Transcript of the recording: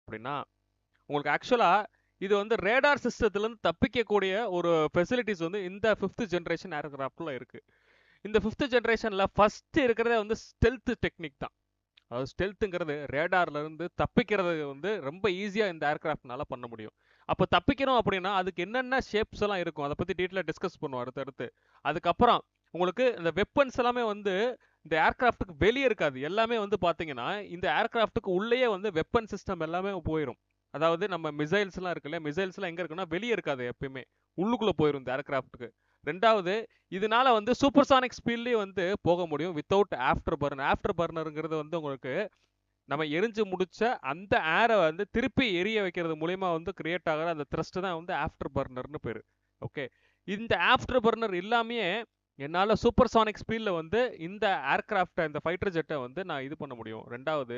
அப்படின்னா உங்களுக்கு ஆக்சுவலா இது வந்து ரேடார் சிஸ்டத்துலேருந்து தப்பிக்கக்கூடிய ஒரு ஃபெசிலிட்டிஸ் வந்து இந்த 5th ஜென்ரேஷன் ஏர்கிராஃப்டில் இருக்கு. இந்த 5th ஜென்ரேஷனில் ஃபர்ஸ்ட் இருக்கிறதே வந்து ஸ்டெல்த் டெக்னிக் தான். அதாவது ஸ்டெல்த்துங்கிறது ரேடார்ல இருந்து தப்பிக்கிறது வந்து ரொம்ப ஈஸியாக இந்த ஏர்கிராஃப்ட்னால பண்ண முடியும். அப்போ தப்பிக்கணும் அப்படின்னா அதுக்கு என்னென்ன ஷேப்ஸ் எல்லாம் இருக்கும் அதை பற்றி டீட்டெயிலாக டிஸ்கஸ் பண்ணுவோம் அடுத்தடுத்து. அதுக்கப்புறம் உங்களுக்கு இந்த வெப்பன்ஸ் எல்லாமே வந்து இந்த ஏர்கிராஃப்ட்டுக்கு வெளியே இருக்காது. எல்லாமே வந்து பார்த்தீங்கன்னா இந்த ஏர்கிராஃப்ட்டுக்கு உள்ளேயே வந்து வெப்பன் சிஸ்டம் எல்லாமே போயிடும். அதாவது நம்ம மிசைல்ஸ்லாம் இருக்குல்ல, மிசைல்ஸ்லாம் எங்கே இருக்குன்னா வெளியே இருக்காது, எப்பயுமே உள்ளுக்குள்ளே போயிடும் இந்த ஏர்கிராஃப்ட்டுக்கு. ரெண்டாவது, இதனால வந்து சூப்பர்சானிக் ஸ்பீட்லேயும் வந்து போக முடியும் வித்தவுட் ஆஃப்டர் பர்னர். ஆஃப்டர் பர்னருங்கிறது வந்து உங்களுக்கு நம்ம எரிஞ்சு முடிச்ச அந்த ஏரை வந்து திருப்பி எரிய வைக்கிறது மூலியமா வந்து கிரியேட் ஆகிற அந்த த்ரஸ்ட் தான் வந்து ஆஃப்டர் பர்னர்னு பேரு. ஓகே, இந்த ஆஃப்டர் பர்னர் இல்லாமையே என்னால் சூப்பர்சானிக் ஸ்பீடில் வந்து இந்த ஏர்கிராஃப்டை, இந்த ஃபைட்டர் ஜெட்டை வந்து நான் இது பண்ண முடியும். ரெண்டாவது,